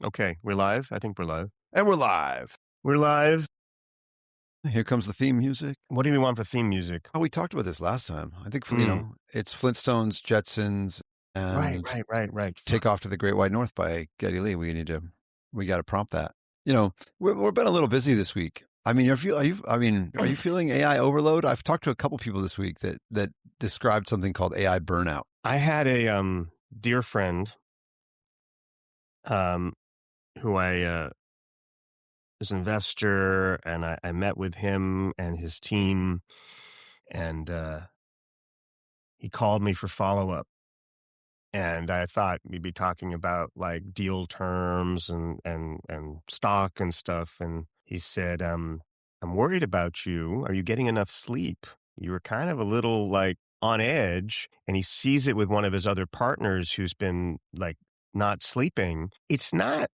Okay, we're live. I think we're live. And we're live. We're live. Here comes the theme music. What do we want for theme music? Oh, we talked about this last time. I think, it's Flintstones, Jetsons, and Right. Take Off to the Great White North by Geddy Lee. We got to prompt that. We're been a little busy this week. I mean, are you feeling AI overload? I've talked to a couple people this week that described something called AI burnout. I had a dear friend who I was an investor, and I met with him and his team, and he called me for follow-up. And I thought we'd be talking about like deal terms and stock and stuff. And he said, I'm worried about you. Are you getting enough sleep? You were kind of a little like on edge. And he sees it with one of his other partners who's been like not sleeping. It's not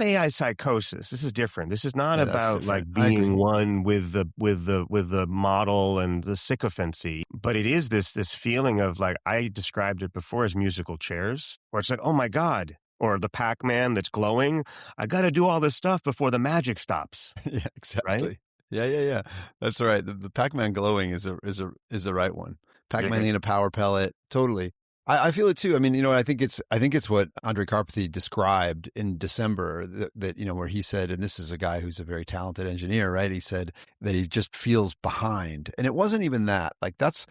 AI psychosis. This is different. This is not about like being one with the model and the sycophancy, but it is this feeling of like, I described it before as musical chairs, where it's like, oh my God, or the Pac-Man that's glowing. I got to do all this stuff before the magic stops. Yeah, exactly. Right? Yeah. That's right. The Pac-Man glowing is the right one. Pac-Man in a power pellet. Totally. I feel it too. I mean, I think it's what Andre Karpathy described in December that where he said, and this is a guy who's a very talented engineer, right? He said that he just feels behind. And it wasn't even that. Like that's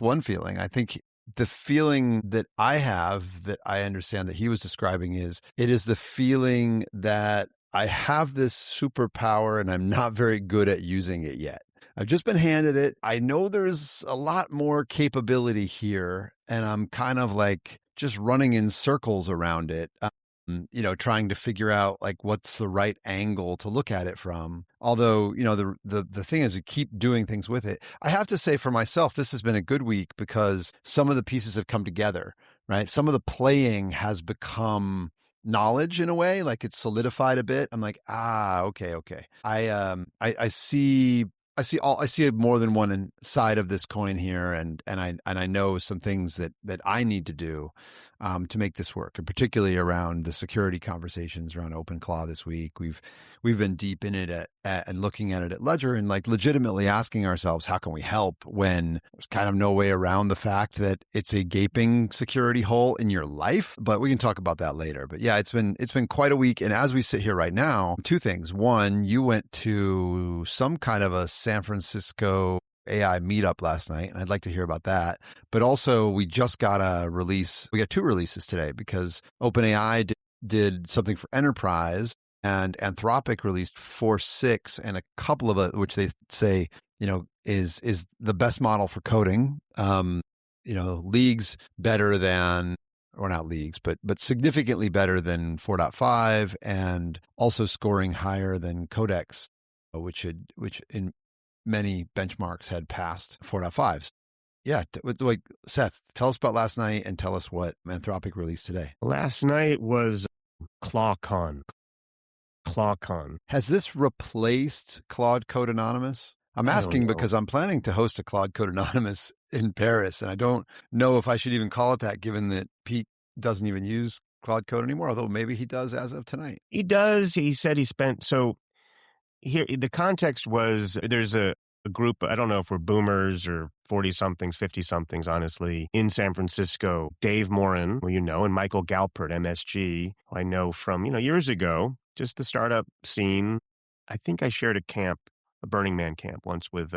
one feeling. I think the feeling that I have that I understand that he was describing is the feeling that I have this superpower and I'm not very good at using it yet. I've just been handed it. I know there's a lot more capability here, and I'm kind of like just running in circles around it, trying to figure out like what's the right angle to look at it from. Although, the thing is to keep doing things with it. I have to say for myself, this has been a good week because some of the pieces have come together, right? Some of the playing has become knowledge in a way, like it's solidified a bit. I'm like, okay. I see more than one side of this coin here, and I know some things that I need to do to make this work, and particularly around the security conversations around OpenClaw this week. We've been deep in it and looking at it at Ledger and like legitimately asking ourselves, how can we help when there's kind of no way around the fact that it's a gaping security hole in your life? But we can talk about that later. But yeah, it's been quite a week. And as we sit here right now, two things. One, you went to some kind of a San Francisco AI meetup last night, and I'd like to hear about that. But also, we just got a release. We got two releases today because OpenAI did something for enterprise, and Anthropic released 4.6, and a couple of it, which they say is the best model for coding. Leagues better than, or not leagues, but significantly better than 4.5, and also scoring higher than Codex, which in many benchmarks had passed 4.5. Yeah, like Seth, tell us about last night and tell us what Anthropic released today. Last night was ClawCon. Has this replaced Claude Code Anonymous? I'm asking because I'm planning to host a Claude Code Anonymous in Paris, and I don't know if I should even call it that, given that Pete doesn't even use Claude Code anymore, although maybe he does as of tonight. He does. He said he spent, so here, the context was there's a group, I don't know if we're boomers or 40-somethings, 50-somethings, honestly, in San Francisco. Dave Morin, who and Michael Galpert, MSG, who I know from, years ago, just the startup scene. I think I shared a Burning Man camp once with,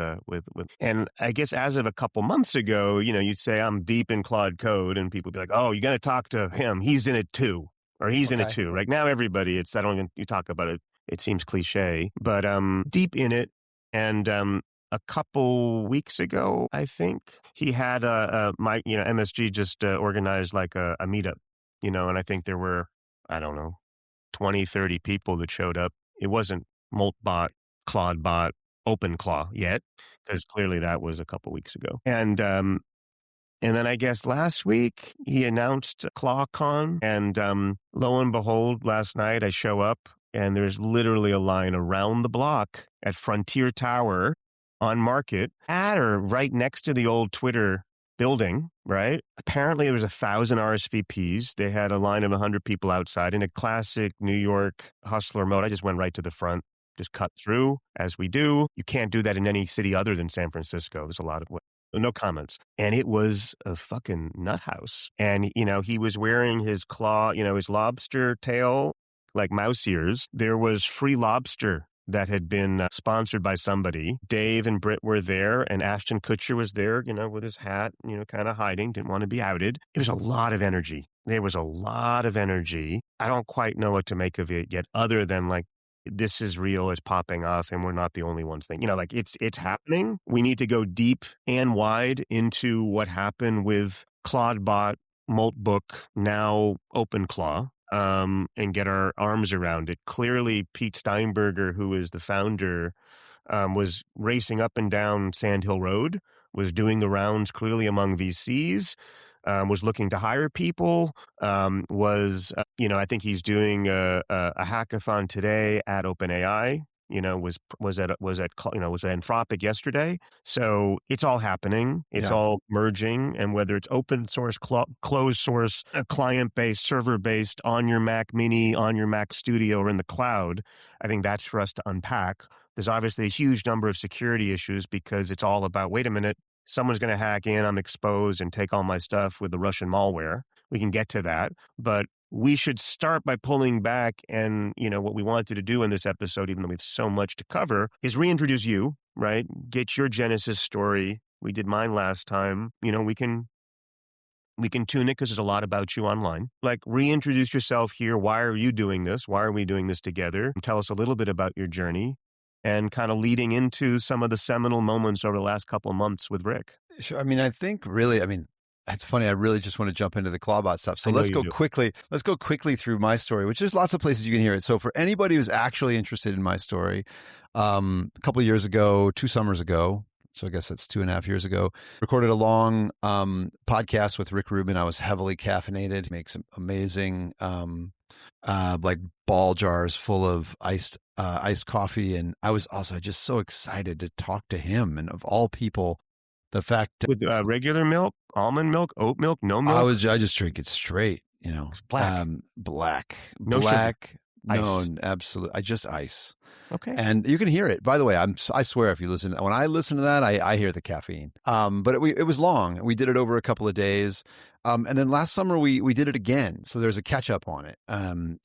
and I guess as of a couple months ago, you'd say I'm deep in Claude Code, and people would be like, oh, you got to talk to him. He's in it too, or he's in it too. Right now, everybody, you talk about it. It seems cliche, but deep in it. And a couple weeks ago, I think he had MSG just organized like a meetup, and I think there were, 20, 30 people that showed up. It wasn't Moltbot, ClaudeBot, OpenClaw yet, because clearly that was a couple weeks ago. And then I guess last week he announced ClawCon, and lo and behold, last night I show up and there's literally a line around the block at Frontier Tower on Market, at or right next to the old Twitter building, right? Apparently there was 1,000 RSVPs. They had a line of 100 people outside in a classic New York hustler mode. I just went right to the front, just cut through as we do. You can't do that in any city other than San Francisco. There's a lot of no comments. And it was a fucking nut house. And, he was wearing his claw, his lobster tail, like mouse ears. There was free lobster that had been sponsored by somebody. Dave and Britt were there, and Ashton Kutcher was there, with his hat, kind of hiding, didn't want to be outed. It was a lot of energy. There was a lot of energy. I don't quite know what to make of it yet, other than like, this is real, it's popping off, and we're not the only ones thinking, it's happening. We need to go deep and wide into what happened with Claudebot, Moltbook, now OpenClaw, and get our arms around it. Clearly, Pete Steinberger, who is the founder, was racing up and down Sand Hill Road, was doing the rounds clearly among VCs, was looking to hire people, I think he's doing a hackathon today at OpenAI, was at Anthropic yesterday. So it's all happening. It's all merging. And whether it's open source, closed source, client-based, server-based, on your Mac Mini, on your Mac Studio, or in the cloud, I think that's for us to unpack. There's obviously a huge number of security issues because it's all about, wait a minute, someone's going to hack in, I'm exposed, and take all my stuff with the Russian malware. We can get to that. But we should start by pulling back. And, what we wanted to do in this episode, even though we have so much to cover, is reintroduce you, right? Get your Genesis story. We did mine last time. We can tune it because there's a lot about you online. Like, reintroduce yourself here. Why are you doing this? Why are we doing this together? Tell us a little bit about your journey, and kind of leading into some of the seminal moments over the last couple of months with Rick. Sure. I think really, it's funny. I really just want to jump into the Clawbot stuff. So let's go quickly through my story, which there's lots of places you can hear it. So for anybody who's actually interested in my story, a couple of years ago, 2 summers ago, so I guess that's 2.5 years ago, recorded a long podcast with Rick Rubin. I was heavily caffeinated, makes amazing like ball jars full of iced coffee. And I was also just so excited to talk to him. And of all people, the fact with regular milk, almond milk, oat milk, no milk. I just drink it straight, black, no black, sugar. No, absolutely. I just ice. Okay. And you can hear it. By the way, I swear, if you listen, when I listen to that, I hear the caffeine. But it was long. We did it over a couple of days. And then last summer we did it again. So there's a catch up on it.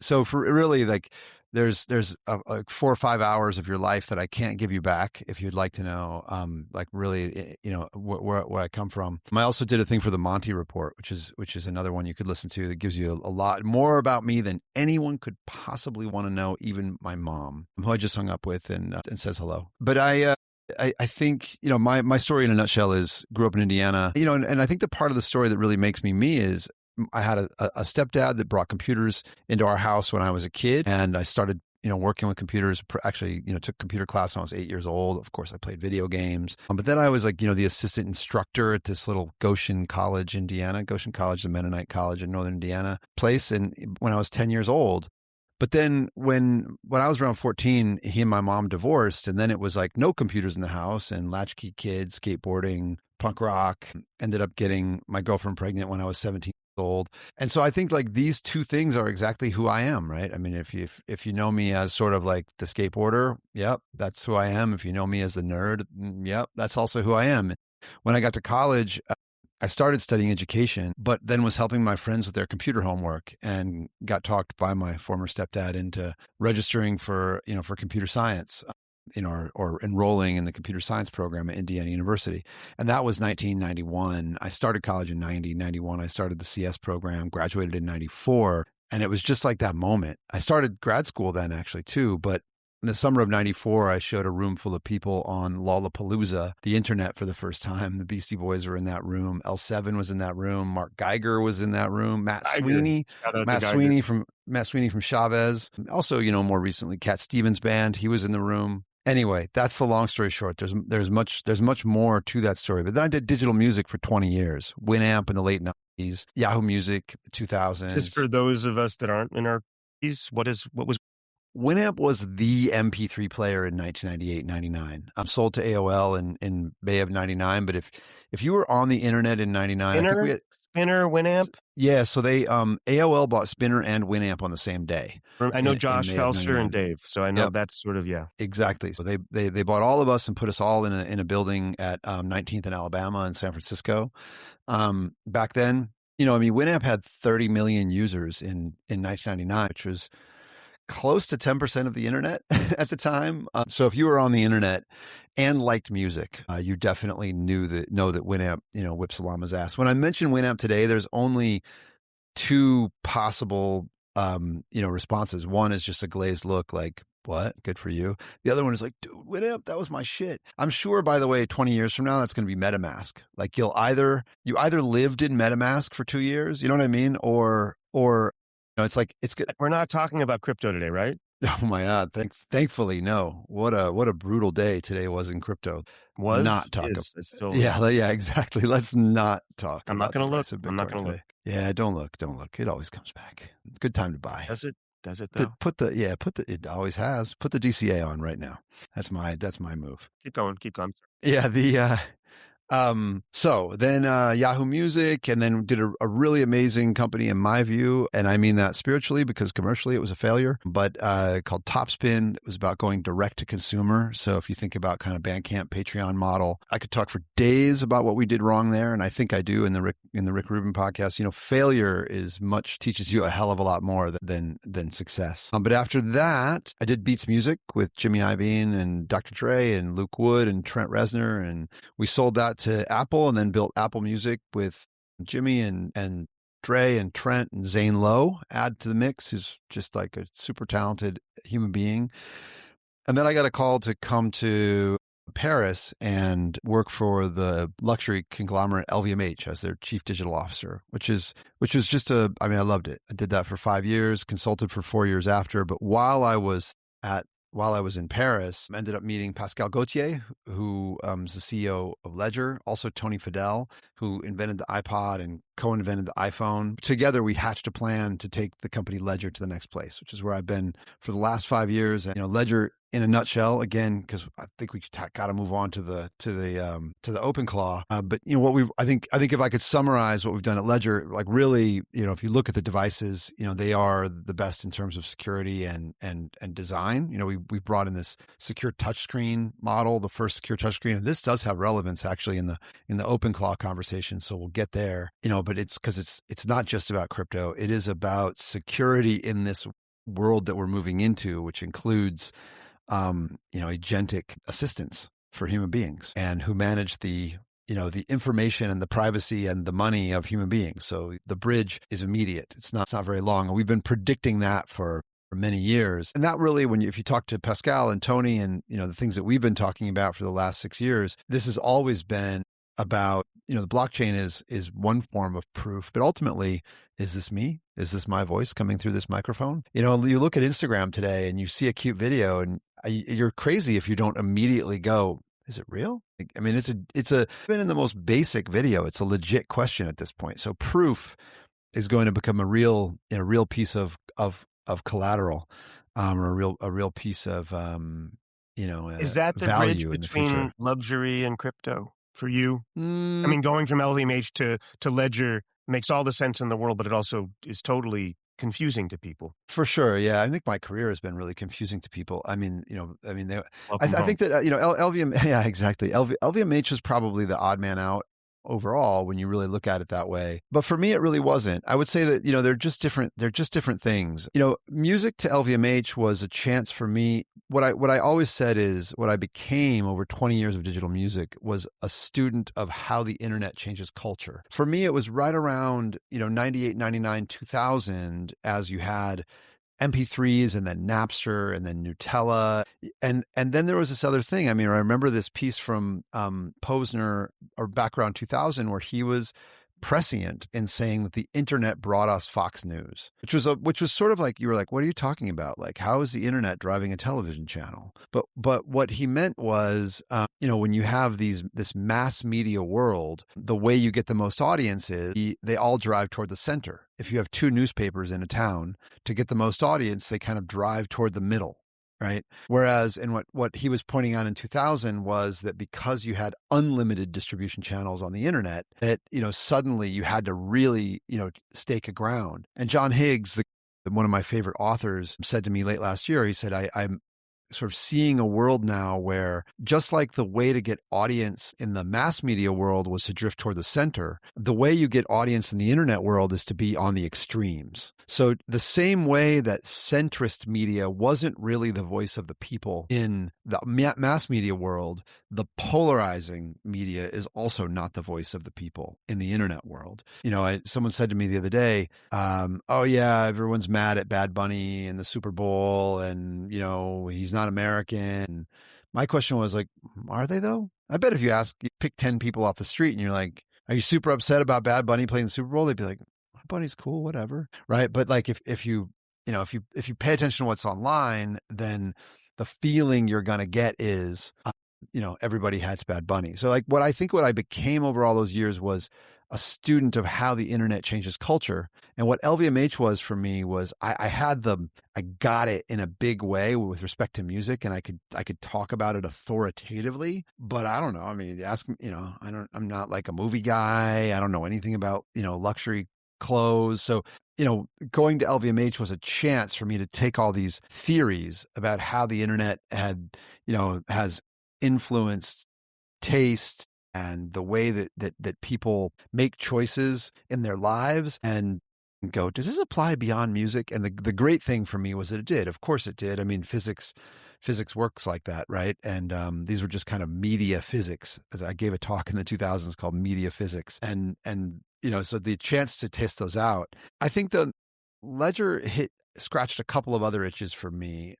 So for really, like, there's 4 or 5 hours of your life that I can't give you back if you'd like to know, like really, where I come from. I also did a thing for the Monty Report, which is another one you could listen to that gives you a lot more about me than anyone could possibly want to know, even my mom, who I just hung up with and says hello. But I think, my story in a nutshell is grew up in Indiana, and I think the part of the story that really makes me is I had a stepdad that brought computers into our house when I was a kid, and I started, working with computers. Actually, took computer class when I was 8 years old. Of course, I played video games. But then I was like, the assistant instructor at this little Goshen College, Indiana. Goshen College, the Mennonite college in northern Indiana place. And when I was 10 years old. But then when I was around 14, he and my mom divorced, and then it was like no computers in the house and latchkey kids, skateboarding, punk rock. Ended up getting my girlfriend pregnant when I was 17 years old. And so I think like these two things are exactly who I am, right? I mean, if you know me as sort of like the skateboarder, yep, that's who I am. If you know me as the nerd, yep, that's also who I am. When I got to college, I started studying education, but then was helping my friends with their computer homework and got talked by my former stepdad into registering for computer science, or enrolling in the computer science program at Indiana University. And that was 1991. I started college in 91. I started the CS program, graduated in 94. And it was just like that moment. I started grad school then actually too, but in the summer of 94, I showed a room full of people on Lollapalooza, the internet, for the first time. The Beastie Boys were in that room. L7 was in that room. Mark Geiger was in that room. Matt Sweeney from Chavez. Also, more recently, Cat Stevens Band. He was in the room. Anyway, that's the long story short. There's much more to that story. But then I did digital music for 20 years. Winamp in the late 90s, Yahoo Music, 2000s. Just for those of us that aren't in our 90s, Winamp was the MP3 player in 1998, 99. Sold to AOL in May of 99. But if you were on the internet in 99, I think we had Spinner, Winamp. Yeah, so they AOL bought Spinner and Winamp on the same day. I know Josh Felser and Dave, so I know that's sort of exactly. So they bought all of us and put us all in a building at 19th and Alabama in San Francisco. Back then, Winamp had 30 million users in 1999, which was close to 10% of the internet at the time. So if you were on the internet and liked music, you definitely know that Winamp, whips a llama's ass. When I mention Winamp today, there's only two possible, responses. One is just a glazed look like, what? Good for you. The other one is like, dude, Winamp, that was my shit. I'm sure, by the way, 20 years from now, that's going to be MetaMask. Like you either lived in MetaMask for 2 years, you know what I mean? Or it's like, it's good. We're not talking about crypto today, right? Oh my God. Thankfully, no. What a brutal day today was in crypto. Not talk about. Yeah, exactly. Let's not talk. I'm not going to look. I'm not going to look. Yeah, don't look. It always comes back. It's a good time to buy. Does it though? It always has. Put the DCA on right now. That's my move. Keep going. Yeah, so then Yahoo Music, and then did a really amazing company in my view, and I mean that spiritually because commercially it was a failure, but called Topspin. It was about going direct to consumer. So if you think about kind of Bandcamp, Patreon model, I could talk for days about what we did wrong there, and I think I do in the Rick Rubin podcast. Failure teaches you a hell of a lot more than success. But after that, I did Beats Music with Jimmy Iovine and Dr. Dre and Luke Wood and Trent Reznor, and we sold that to Apple, and then built Apple Music with Jimmy and Dre and Trent and Zane Lowe add to the mix, who's just like a super talented human being. And then I got a call to come to Paris and work for the luxury conglomerate LVMH as their chief digital officer, which was just I loved it. I did that for 5 years, consulted for 4 years after. But while I was in Paris, I ended up meeting Pascal Gauthier, who is the CEO of Ledger, also Tony Fadell, who invented the iPod and co-invented the iPhone. Together, we hatched a plan to take the company Ledger to the next place, which is where I've been for the last 5 years. Ledger, in a nutshell, again, because I think we got to move on to the OpenClaw. But I think if I could summarize what we've done at Ledger, like really, if you look at the devices, they are the best in terms of security and design. We brought in this secure touchscreen model, the first secure touchscreen, and this does have relevance actually in the OpenClaw conversation. So we'll get there. But it's because it's not just about crypto. It is about security in this world that we're moving into, which includes agentic assistants for human beings and who manage the information and the privacy and the money of human beings. So the bridge is immediate. It's not very long. And we've been predicting that for many years. And that really, if you talk to Pascal and Tony and, the things that we've been talking about for the last 6 years, this has always been about, the blockchain is one form of proof, but ultimately, is this me? Is this my voice coming through this microphone? You look at Instagram today and you see a cute video and you're crazy if you don't immediately go, is it real? It's even in the most basic video, it's a legit question at this point. So proof is going to become a real piece of collateral, or a real piece of, is that the value bridge between luxury and crypto for you? Going from LVMH to Ledger makes all the sense in the world, but it also is totally confusing to people. For sure. Yeah. I think my career has been really confusing to people. I think that, LVMH, yeah, exactly. LVMH is probably the odd man out overall when you really look at it that way. But for me, it really wasn't. I would say that, they're just different things. Music to LVMH was a chance for me. What I always said is what I became over 20 years of digital music was a student of how the internet changes culture. For me, it was right around, 98, 99, 2000, as you had MP3s and then Napster and then Nutella. And then there was this other thing. I remember this piece from Posner or back around 2000 where he was prescient in saying that the internet brought us Fox News, which was sort of like, you were like, what are you talking about? Like, how is the internet driving a television channel? But what he meant was, when you have this mass media world, the way you get the most audience is they all drive toward the center. If you have two newspapers in a town, to get the most audience, they kind of drive toward the middle. Right. Whereas what he was pointing out in 2000 was that because you had unlimited distribution channels on the internet, that, suddenly you had to really, stake a ground. And John Higgs, one of my favorite authors, said to me late last year, he said, I'm sort of seeing a world now where just like the way to get audience in the mass media world was to drift toward the center, the way you get audience in the internet world is to be on the extremes. So the same way that centrist media wasn't really the voice of the people in the mass media world, the polarizing media is also not the voice of the people in the internet world. Someone said to me the other day, oh yeah, everyone's mad at Bad Bunny and the Super Bowl, and he's not American. My question was like, are they though? I bet if you pick 10 people off the street and you're like, are you super upset about Bad Bunny playing the Super Bowl? They'd be like, Bad Bunny's cool, whatever. Right. But like, if you pay attention to what's online, then the feeling you're going to get is, everybody hates Bad Bunny. So like what I became over all those years was a student of how the internet changes culture. And what LVMH was for me was I got it in a big way with respect to music, and I could talk about it authoritatively, but I don't know. I mean, ask me, I'm not like a movie guy. I don't know anything about, luxury clothes. So, going to LVMH was a chance for me to take all these theories about how the internet has influenced taste and the way that people make choices in their lives, and go, does this apply beyond music? And the great thing for me was that it did. Of course it did. I mean, physics works like that, right? And these were just kind of media physics. I gave a talk in the 2000s called Media Physics, and so the chance to test those out. I think the Ledger scratched a couple of other itches for me.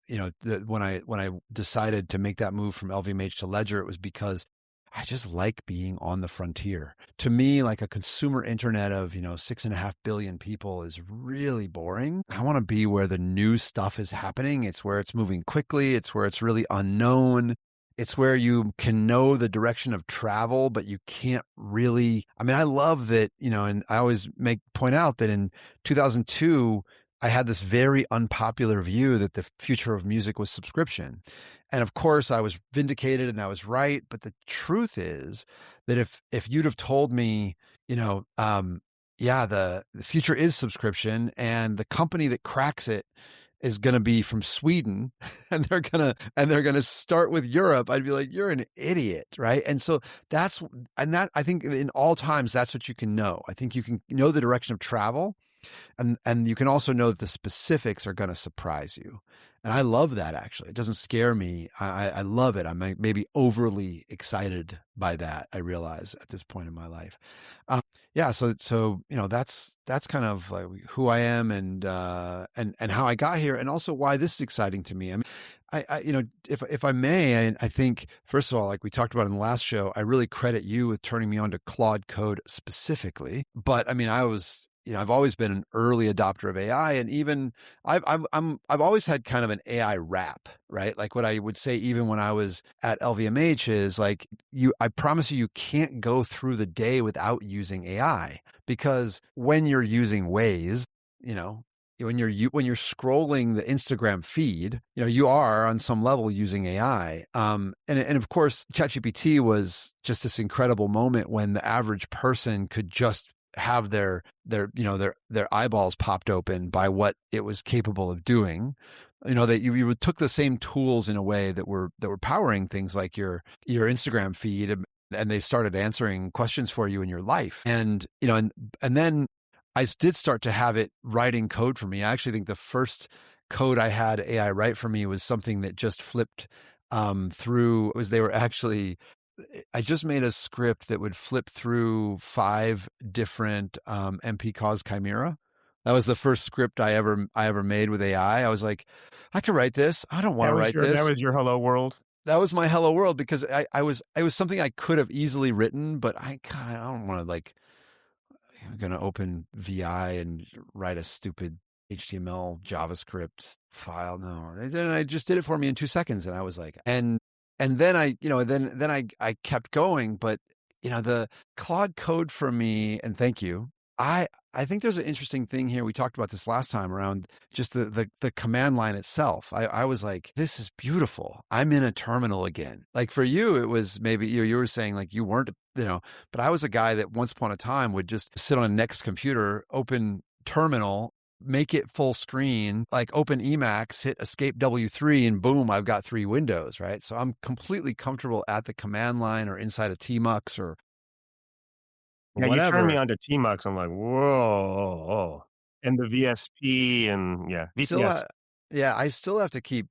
When I decided to make that move from LVMH to Ledger, it was because I just like being on the frontier. To me, like a consumer internet of, 6.5 billion people is really boring. I want to be where the new stuff is happening. It's where it's moving quickly. It's where it's really unknown. It's where you can know the direction of travel, but you can't really. I mean, I love that, and I always point out that in 2002, I had this very unpopular view that the future of music was subscription. And of course, I was vindicated and I was right. But the truth is that if you'd have told me, the future is subscription, and the company that cracks it is going to be from Sweden, and they're going to start with Europe, I'd be like, you're an idiot, right? And so I think in all times, that's what you can know. I think you can know the direction of travel. And you can also know that the specifics are going to surprise you. And I love that, actually. It doesn't scare me. I love it. I'm maybe overly excited by that, I realize, at this point in my life. So that's kind of like who I am and how I got here, and also why this is exciting to me. I mean, if I may, I think, first of all, like we talked about in the last show, I really credit you with turning me on to Claude Code specifically. But I mean, I've always been an early adopter of AI, and even I've always had kind of an AI rap, right? Like what I would say, even when I was at LVMH, is like, I promise you can't go through the day without using AI, because when you're using Waze, when you're scrolling the Instagram feed, you are on some level using AI. And of course, ChatGPT was just this incredible moment when the average person could just have their eyeballs popped open by what it was capable of doing. That you took the same tools in a way that were powering things like your Instagram feed, and they started answering questions for you in your life. And then I did start to have it writing code for me. I actually think the first code I had AI write for me was something that just flipped through. I just made a script that would flip through 5 different MP-Cause Chimera. That was the first script I ever made with AI. I was like, I could write this. I don't want to write this. That was your hello world? That was my hello world, because it was something I could have easily written, but I don't want to going to open VI and write a stupid HTML JavaScript file. No, I just did it for me in 2 seconds. And I was like, and then I kept going, but the Claude code for me, and thank you. I think there's an interesting thing here. We talked about this last time around just the command line itself. I was like, this is beautiful. I'm in a terminal again. Like for you, it was maybe you were saying like you weren't, but I was a guy that once upon a time would just sit on a next computer, open terminal, make it full screen, like open Emacs, hit escape W3, and boom, I've got 3 windows, right? So I'm completely comfortable at the command line or inside of Tmux or Yeah, whatever. you turned me on to Tmux. I'm like, whoa. And the VSP and VPS. I still have to keep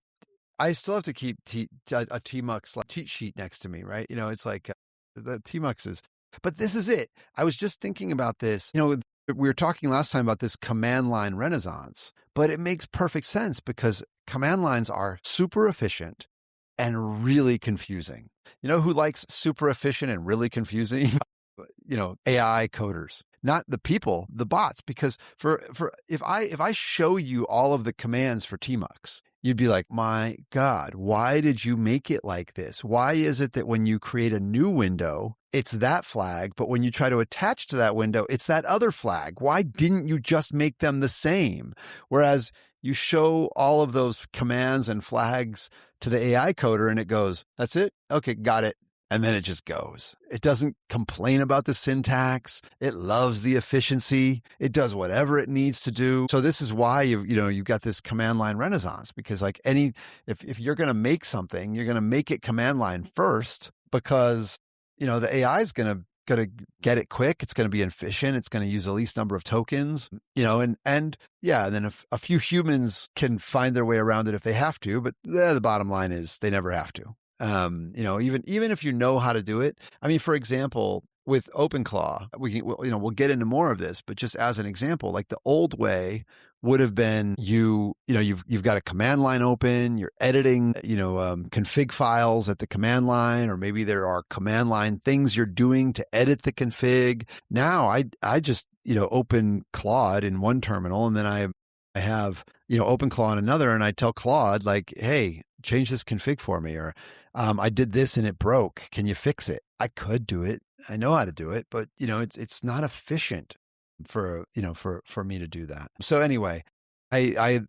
a Tmux like cheat sheet next to me, right? It's like the Tmux is, but this is it. I was just thinking about this. We were talking last time about this command line renaissance, but it makes perfect sense because command lines are super efficient and really confusing. You know who likes super efficient and really confusing? AI coders, not the people, the bots. Because if I show you all of the commands for Tmux, you'd be like, my God, why did you make it like this? Why is it that when you create a new window, it's that flag, but when you try to attach to that window, it's that other flag? Why didn't you just make them the same? Whereas you show all of those commands and flags to the AI coder and it goes, that's it? Okay, got it. And then it just goes. It doesn't complain about the syntax. It loves the efficiency. It does whatever it needs to do. So this is why you've got this command line renaissance, because like if you're going to make something, you're going to make it command line first, because the AI is going to get it quick. It's going to be efficient. It's going to use the least number of tokens, and then a few humans can find their way around it if they have to. But the bottom line is they never have to. Even if you know how to do it. I mean, for example, with OpenClaw, we'll get into more of this, but just as an example, like the old way would have been you've got a command line open, you're editing, config files at the command line, or maybe there are command line things you're doing to edit the config. Now I just, open Claude in one terminal, and then I have, OpenClaw in another, and I tell Claude like, hey, change this config for me, or I did this and it broke. Can you fix it? I could do it. I know how to do it, but it's not efficient for me to do that. So anyway, I've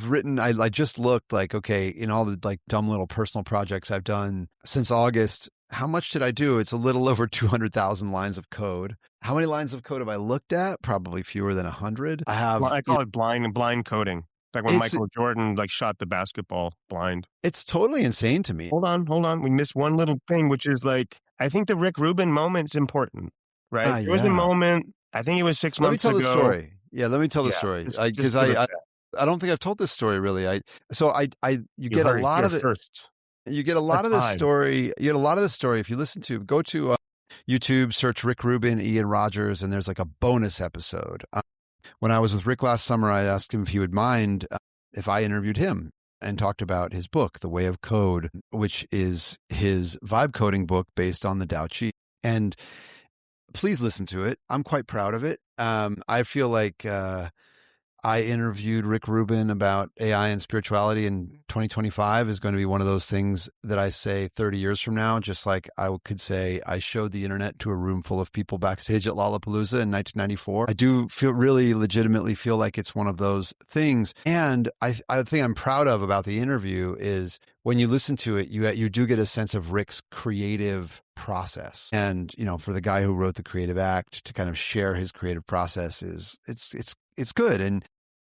written, I just looked like, okay, in all the like dumb little personal projects I've done since August, how much did I do? It's a little over 200,000 lines of code. How many lines of code have I looked at? Probably fewer than 100. I call it blind coding. Like when Michael Jordan shot the basketball blind. It's totally insane to me. Hold on. We missed one little thing, which is like, I think the Rick Rubin moment's important, right? There was a moment, I think it was 6 months ago. Let me tell the story. Yeah, let me tell the story. Because I don't think I've told this story really. You get a lot of the story. You get a lot of the story if you listen to, go to YouTube, search Rick Rubin, Ian Rogers, and there's like a bonus episode. When I was with Rick last summer, I asked him if he would mind if I interviewed him and talked about his book, The Way of Code, which is his vibe coding book based on the Tao Chi. And please listen to it. I'm quite proud of it. I feel like I interviewed Rick Rubin about AI and spirituality in 2025 is going to be one of those things that I say 30 years from now, just like I could say I showed the internet to a room full of people backstage at Lollapalooza in 1994. I do really legitimately feel like it's one of those things. And I think I'm proud of about the interview is when you listen to it, you do get a sense of Rick's creative process. And, for the guy who wrote the Creative Act to kind of share his creative process it's good. And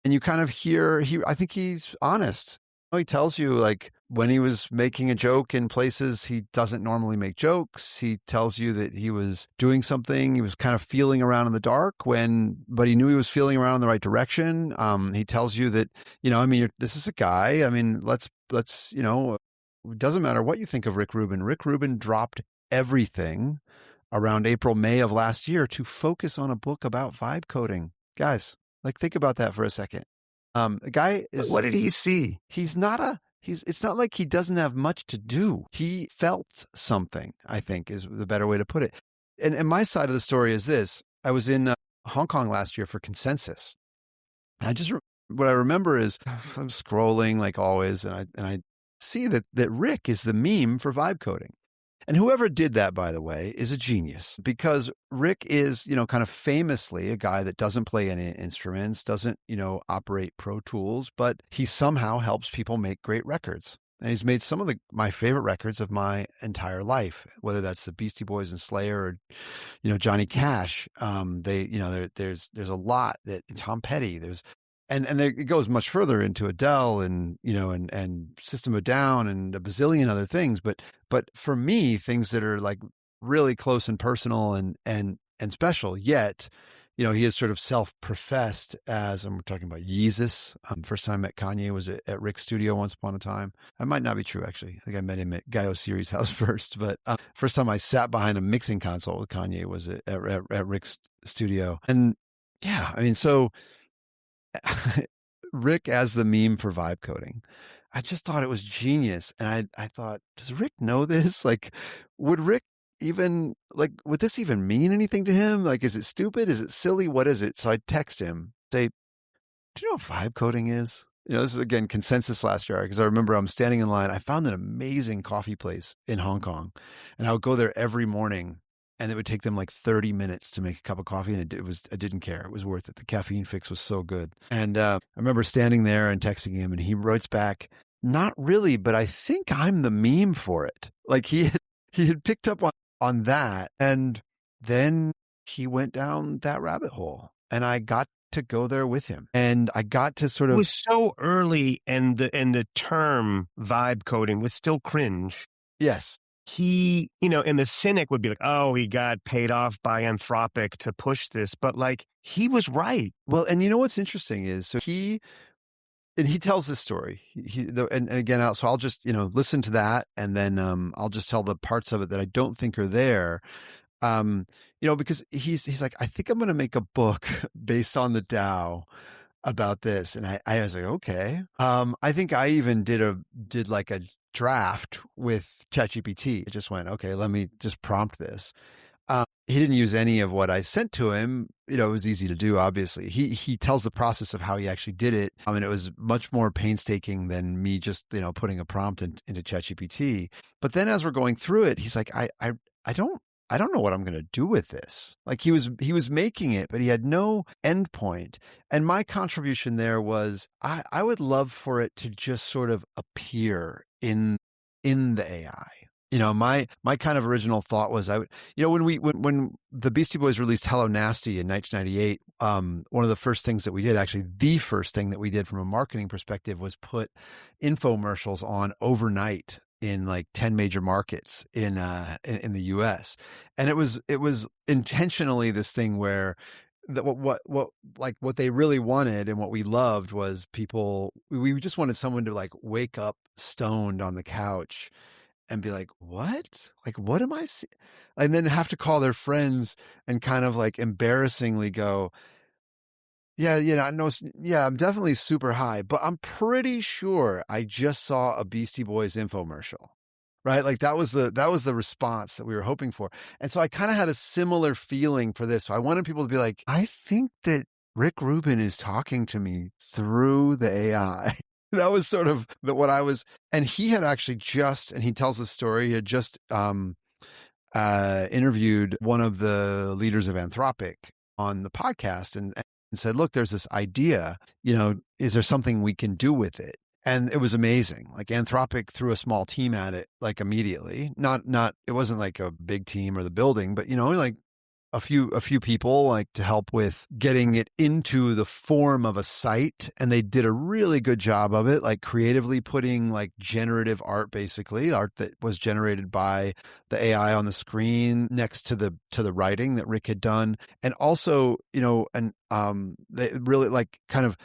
you kind of hear, I think he's honest. He tells you like when he was making a joke in places he doesn't normally make jokes. He tells you that he was doing something. He was kind of feeling around in the dark but he knew he was feeling around in the right direction. He tells you that, this is a guy. I mean, let's, it doesn't matter what you think of Rick Rubin. Rick Rubin dropped everything around April, May of last year to focus on a book about vibe coding. Guys, like think about that for a second. The guy is. What did he see? It's not like he doesn't have much to do. He felt something, I think is the better way to put it. And my side of the story is this. I was in Hong Kong last year for Consensus. And what I remember is I'm scrolling like always, and I see that Rick is the meme for vibe coding. And whoever did that, by the way, is a genius, because Rick is, kind of famously a guy that doesn't play any instruments, doesn't, operate Pro Tools, but he somehow helps people make great records. And he's made some of my favorite records of my entire life, whether that's the Beastie Boys and Slayer or, Johnny Cash. There's a lot that Tom Petty, and it goes much further into Adele and and System of a Down and a bazillion other things. But for me, things that are like really close and personal and special. Yet, he is sort of self-professed as, and we're talking about Yeezus. First time I met Kanye was at Rick's studio once upon a time. That might not be true, actually. I think I met him at Guy O'Siri's house first. But first time I sat behind a mixing console with Kanye was at Rick's studio. And yeah, I mean, so Rick as the meme for vibe coding. I just thought it was genius. And I thought, does Rick know this? Like, would Rick even, would this even mean anything to him? Like, is it stupid? Is it silly? What is it? So I text him, say, do you know what vibe coding is? This is, again, Consensus last year, because I remember I'm standing in line. I found an amazing coffee place in Hong Kong, and I would go there every morning, and it would take them like 30 minutes to make a cup of coffee. And I didn't care. It was worth it. The caffeine fix was so good. And I remember standing there and texting him, and he writes back, not really, but I think I'm the meme for it. Like he had picked up on that. And then he went down that rabbit hole, and I got to go there with him. And I got to sort of. It was so early, and the term vibe coding was still cringe. Yes. He, and the cynic would be like, oh, he got paid off by Anthropic to push this. But he was right. Well, and what's interesting is, so he tells this story. And again, so I'll just, listen to that. And then I'll just tell the parts of it that I don't think are there. Because he's like, I think I'm going to make a book based on the DAO about this. And I was like, okay. I think I even did like a draft with ChatGPT. It just went, okay, let me just prompt this. He didn't use any of what I sent to him. It was easy to do, obviously. He tells the process of how he actually did it. I mean, it was much more painstaking than me just, putting a prompt into ChatGPT. But then as we're going through it, he's like, I don't know what I'm going to do with this. Like he was making it, but he had no endpoint. And my contribution there was, I would love for it to just sort of appear in the AI. My kind of original thought was when the Beastie Boys released Hello Nasty in 1998, one of the first things that we did, actually the first thing that we did from a marketing perspective, was put infomercials on overnight in like 10 major markets in the US. And it was intentionally this thing where what they really wanted and what we loved was we just wanted someone to like wake up stoned on the couch and be like, what? Like, what am I seeing? And then have to call their friends and kind of like embarrassingly go, yeah, I'm definitely super high, but I'm pretty sure I just saw a Beastie Boys infomercial, right? Like that was the response that we were hoping for. And so I kind of had a similar feeling for this. So I wanted people to be like, I think that Rick Rubin is talking to me through the AI. That was sort of what I was, and he had actually and he tells the story, he had just interviewed one of the leaders of Anthropic on the podcast and said, look, there's this idea, is there something we can do with it? And it was amazing. Like Anthropic threw a small team at it, like immediately, it wasn't like a big team or the building, but like a few people like to help with getting it into the form of a site. And they did a really good job of it, like creatively putting like generative art, basically art that was generated by the AI on the screen next to the writing that Rick had done. And also, they really like kind of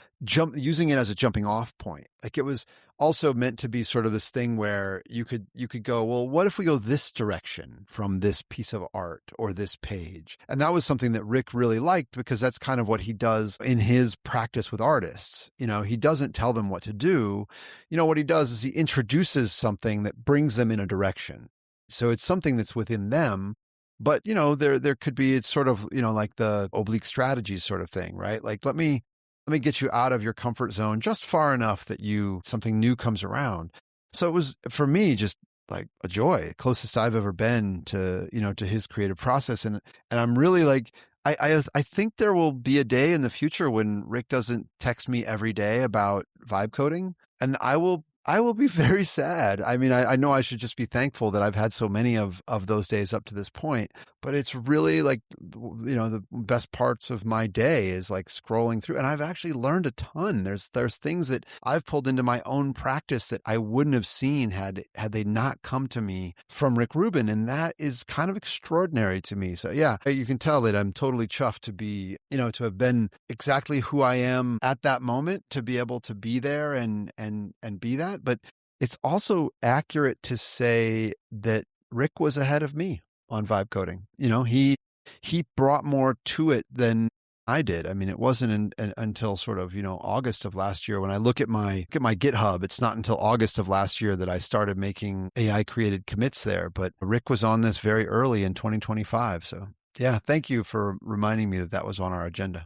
using it as a jumping off point. Like it was also meant to be sort of this thing where you could go, well, what if we go this direction from this piece of art or this page? And that was something that Rick really liked, because that's kind of what he does in his practice with artists. He doesn't tell them what to do. What he does is he introduces something that brings them in a direction. So it's something that's within them. But, there could be, it's sort of, like the oblique strategies sort of thing, right? Like, let me get you out of your comfort zone just far enough that something new comes around. So it was, for me, just like a joy, closest I've ever been to, to his creative process. And I'm really like, I think there will be a day in the future when Rick doesn't text me every day about vibe coding, and I will be very sad. I mean, I know I should just be thankful that I've had so many of those days up to this point, but it's really like, the best parts of my day is like scrolling through, and I've actually learned a ton. There's things that I've pulled into my own practice that I wouldn't have seen had they not come to me from Rick Rubin. And that is kind of extraordinary to me. So yeah, you can tell that I'm totally chuffed to be, to have been exactly who I am at that moment, to be able to be there and be that. But it's also accurate to say that Rick was ahead of me on vibe coding. He brought more to it than I did. I mean, it wasn't until sort of, August of last year when I look at my GitHub, it's not until August of last year that I started making AI created commits there. But Rick was on this very early in 2025. So yeah, thank you for reminding me that was on our agenda.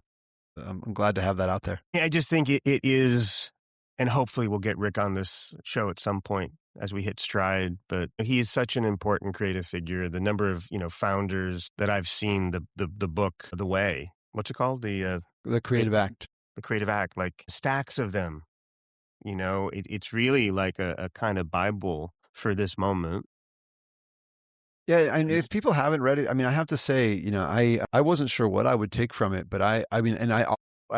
I'm glad to have that out there. Yeah, I just think it is, and hopefully we'll get Rick on this show at some point as we hit stride, but he is such an important creative figure. The number of, founders that I've seen, the book, The Way, what's it called? The Creative Act. The Creative Act, like stacks of them, it's really like a kind of Bible for this moment. Yeah, and if people haven't read it, I mean, I have to say, I wasn't sure what I would take from it, but I mean, and I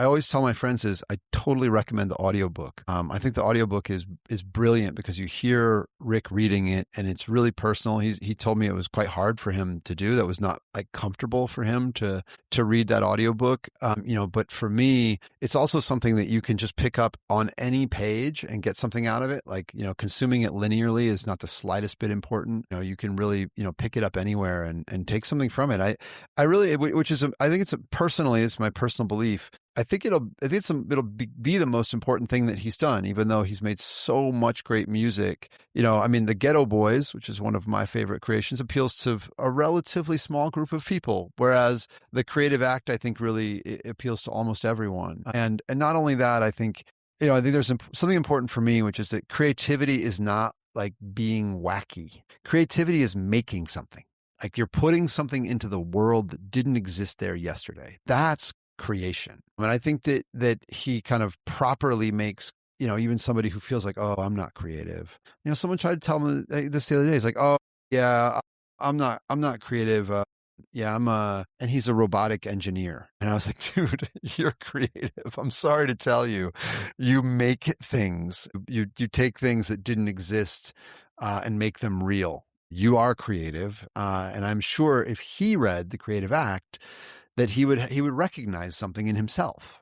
always tell my friends is I totally recommend the audiobook. I think the audiobook is brilliant because you hear Rick reading it and it's really personal. He told me it was quite hard for him to do. That was not like comfortable for him to read that audiobook. But for me, it's also something that you can just pick up on any page and get something out of it. Like, consuming it linearly is not the slightest bit important. You can really, pick it up anywhere and take something from it. I really, which is, I think personally, it's my personal belief. I think it'll be the most important thing that he's done, even though he's made so much great music. I mean, the Ghetto Boys, which is one of my favorite creations, appeals to a relatively small group of people, whereas the Creative Act, I think, really appeals to almost everyone. And not only that, I think there's something important for me, which is that creativity is not like being wacky. Creativity is making something. Like you're putting something into the world that didn't exist there yesterday. That's creation. And I think that he kind of properly makes, even somebody who feels like, oh, I'm not creative. Someone tried to tell me this the other day. He's like, oh yeah, I'm not creative. And he's a robotic engineer. And I was like, dude, you're creative. I'm sorry to tell you, you make things, you take things that didn't exist and make them real. You are creative. And I'm sure if he read the Creative Act, that he would recognize something in himself.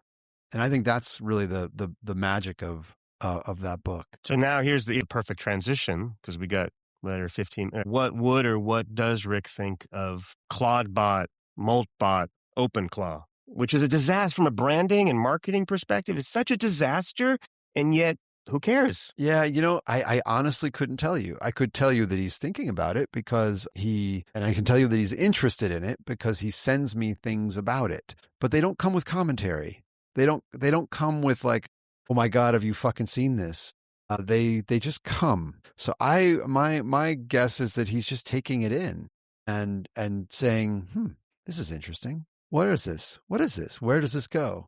And I think that's really the magic of that book. So now here's the perfect transition, because we got letter 15. What does Rick think of ClawBot, Moltbot, OpenClaw, which is a disaster from a branding and marketing perspective? It's such a disaster, and yet who cares? Yeah, I honestly couldn't tell you. I could tell you that he's thinking about it and I can tell you that he's interested in it because he sends me things about it. But they don't come with commentary. They don't come with like, oh my God, have you fucking seen this? They just come. So my guess is that he's just taking it in and saying, this is interesting. What is this? What is this? Where does this go?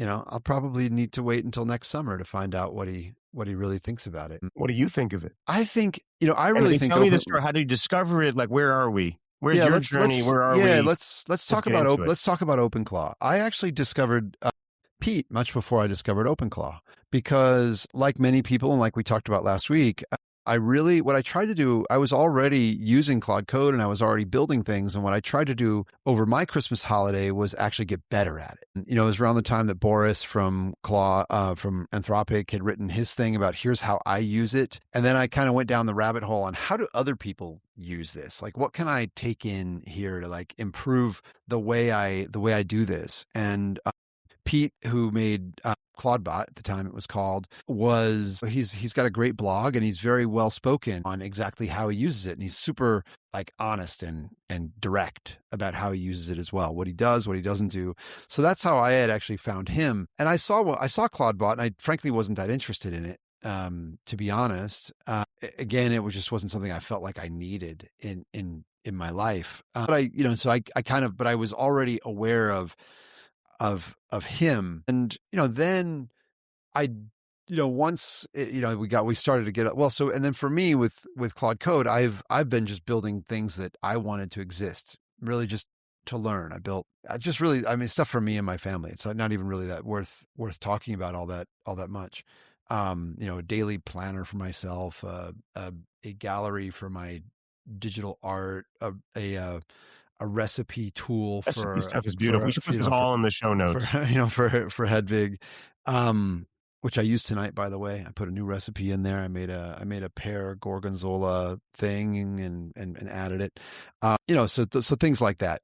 I'll probably need to wait until next summer to find out what he really thinks about it. What do you think of it? I think, I really think. Tell me the story. How do you discover it? Like, where are we? Where's your journey? Where are we? Yeah, let's talk about OpenClaw. I actually discovered Pete much before I discovered OpenClaw because, like many people, and like we talked about last week, what I tried to do, I was already using Claude Code and I was already building things. And what I tried to do over my Christmas holiday was actually get better at it. And, it was around the time that Boris from Anthropic had written his thing about here's how I use it. And then I kind of went down the rabbit hole on how do other people use this? Like, what can I take in here to like improve the way I do this? And Pete, who made ClawCon at the time it was called, he's got a great blog, and he's very well spoken on exactly how he uses it, and he's super like honest and direct about how he uses it as well, what he does, what he doesn't do. So that's how I had actually found him. And I saw ClawCon, and I frankly wasn't that interested in it, to be honest. Again, it wasn't something I felt like I needed in my life. But I was already aware of him. And, then I, once, we started to get, well, so, and then for me with Claude Code, I've been just building things that I wanted to exist, really just to learn. Stuff for me and my family. It's not even really that worth talking about all that much. A daily planner for myself, a gallery for my digital art, a recipe tool for recipe stuff is beautiful. We should put this all in the show notes. For Hedvig, which I used tonight, by the way. I put a new recipe in there. I made a pear gorgonzola thing and added it. So things like that.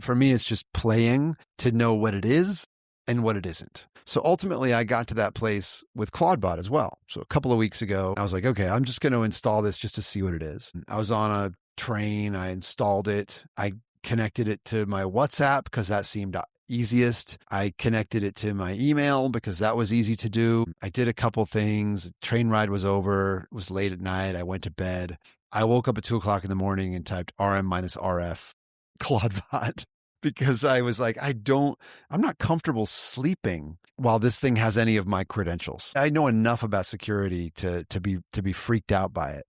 For me, it's just playing to know what it is and what it isn't. So ultimately, I got to that place with ClawCon as well. So a couple of weeks ago, I was like, okay, I'm just going to install this just to see what it is. And I was on a train. I installed it. I connected it to my WhatsApp because that seemed easiest. I connected it to my email because that was easy to do. I did a couple things. The train ride was over. It was late at night. I went to bed. I woke up at 2:00 in the morning and typed RM-RF ClawCon because I was like, I'm not comfortable sleeping while this thing has any of my credentials. I know enough about security to be freaked out by it.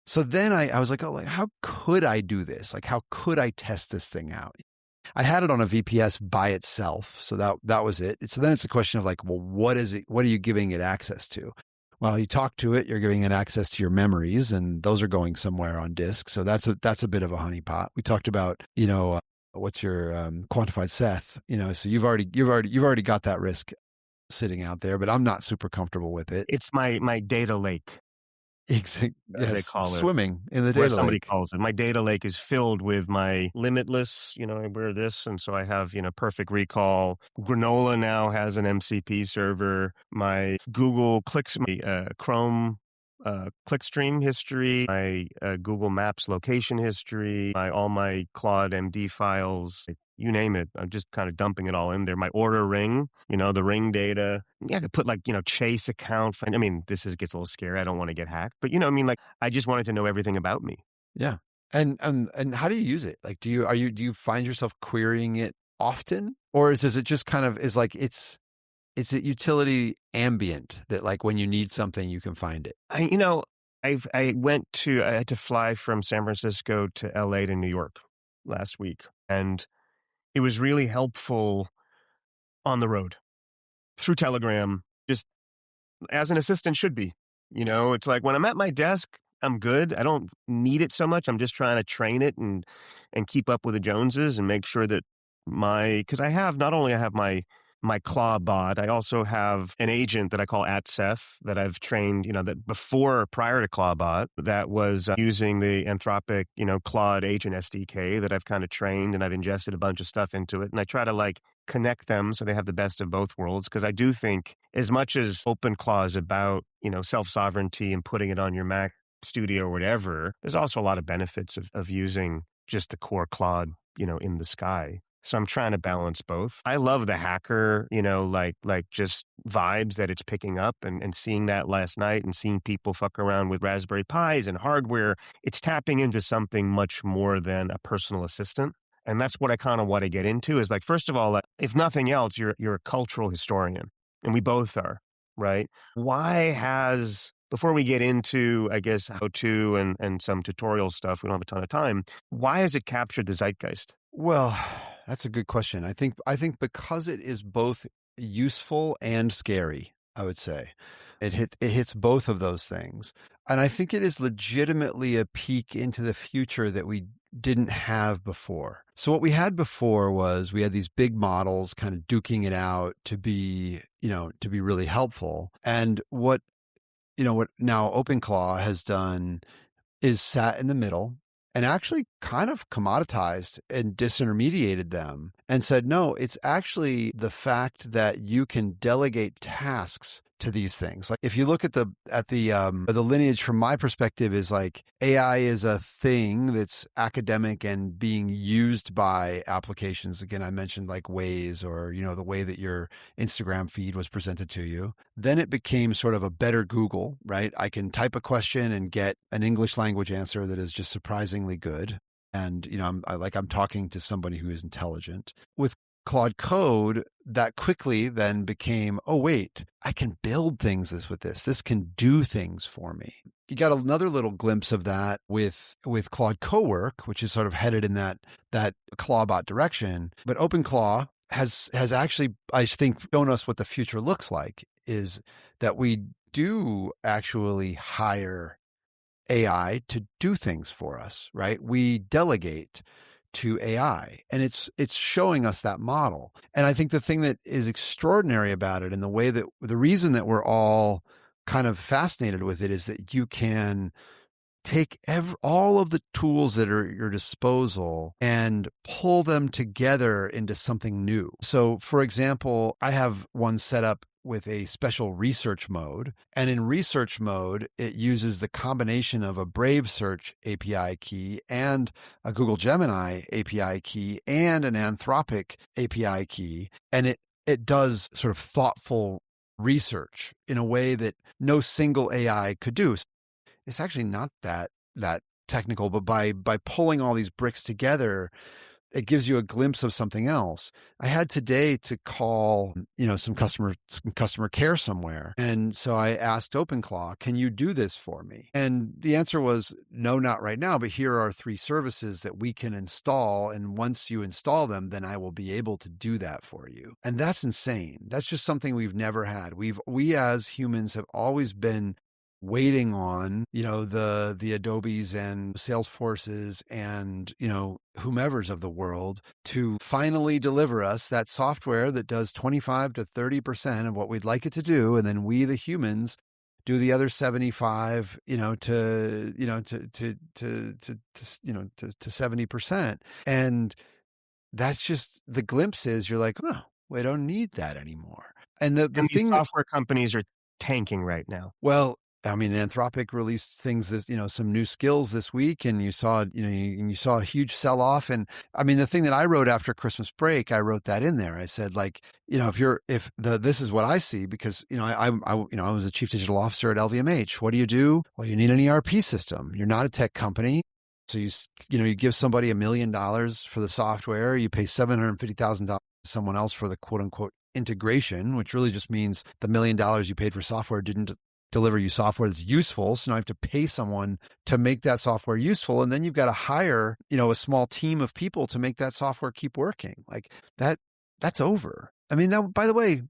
So then I was like, oh, how could I do this? Like, how could I test this thing out? I had it on a VPS by itself. So that was it. So then it's a question of like, well, what is it? What are you giving it access to? Well, you talk to it, you're giving it access to your memories, and those are going somewhere on disk. So that's a bit of a honeypot. We talked about, what's your quantified Seth? So you've already got that risk sitting out there, but I'm not super comfortable with it. It's my data lake. Exactly. As they call it. Swimming in the data somebody lake. calls it. My data lake is filled with my limitless, I wear this. And so I have, perfect recall. Granola now has an MCP server. My Google clicks, my Chrome clickstream history, my Google Maps location history, all my Claude MD files, you name it. I'm just kind of dumping it all in there. My order ring, the ring data. Yeah, I could put Chase account. This gets a little scary. I don't want to get hacked, but I just wanted to know everything about me. Yeah. And how do you use it? Like, do you find yourself querying it often, or does it just kind of is like it's a utility ambient that like when you need something you can find it? I had to fly from San Francisco to LA to New York last week, and it was really helpful on the road through Telegram, just as an assistant should be. It's like when I'm at my desk, I'm good. I don't need it so much. I'm just trying to train it and keep up with the Joneses and make sure that because I have my Claw bot. I also have an agent that I call @Seth that I've trained, that prior to ClawBot, that was using the Anthropic, Claude agent SDK that I've kind of trained, and I've ingested a bunch of stuff into it. And I try to connect them so they have the best of both worlds. Because I do think as much as OpenClaw is about, self-sovereignty and putting it on your Mac Studio or whatever, there's also a lot of benefits of using just the core Claude, in the sky. So I'm trying to balance both. I love the hacker, just vibes that it's picking up and seeing that last night and seeing people fuck around with Raspberry Pis and hardware. It's tapping into something much more than a personal assistant. And that's what I kind of want to get into is first of all, if nothing else, you're a cultural historian, and we both are, right? Before we get into, I guess, how to and some tutorial stuff, we don't have a ton of time, why has it captured the zeitgeist? Well, that's a good question. I think because it is both useful and scary, I would say. It hits both of those things. And I think it is legitimately a peek into the future that we didn't have before. So what we had before was we had these big models kind of duking it out to be really helpful. And what now OpenClaw has done is sat in the middle and actually kind of commoditized and disintermediated them and said, no, it's actually the fact that you can delegate tasks to these things. Like if you look at the lineage from my perspective is like AI is a thing that's academic and being used by applications. Again, I mentioned like Waze or, the way that your Instagram feed was presented to you. Then it became sort of a better Google, right? I can type a question and get an English language answer that is just surprisingly good. And, I'm talking to somebody who is intelligent. With Claude Code, that quickly then became, oh, wait, I can build things with this. This can do things for me. You got another little glimpse of that with Claude Cowork, which is sort of headed in that Clawbot direction. But OpenClaw has actually, I think, shown us what the future looks like, is that we do actually hire AI to do things for us, right? We delegate to AI, and it's showing us that model. And I think the thing that is extraordinary about it, and the reason that we're all kind of fascinated with it, is that you can take all of the tools that are at your disposal and pull them together into something new. So, for example, I have one set up with a special research mode. And in research mode, it uses the combination of a Brave Search API key and a Google Gemini API key and an Anthropic API key. And it does sort of thoughtful research in a way that no single AI could do. It's actually not that technical, but by pulling all these bricks together, it gives you a glimpse of something else. I had today to call, some customer care somewhere. And so I asked OpenClaw, can you do this for me? And the answer was, no, not right now, but here are 3 services that we can install. And once you install them, then I will be able to do that for you. And that's insane. That's just something we've never had. We as humans have always been waiting on, the Adobes and Salesforces and, whomever's of the world to finally deliver us that software that does 25 to 30% of what we'd like it to do. And then we, the humans, do the other 75, to 70%. And that's just the glimpses. You're like, oh, we don't need that anymore. And these software companies are tanking right now. Well, I mean, Anthropic released things some new skills this week, and you saw a huge sell off. And I mean, the thing that I wrote after Christmas break, I wrote that in there. I said, like, this is what I see, because, I was a chief digital officer at LVMH. What do? Well, you need an ERP system. You're not a tech company. So you give somebody $1 million for the software, you pay $750,000 to someone else for the quote unquote integration, which really just means the $1 million you paid for software didn't deliver you software that's useful. So now I have to pay someone to make that software useful. And then you've got to hire, a small team of people to make that software keep working. Like that's over. I mean, that, by the way,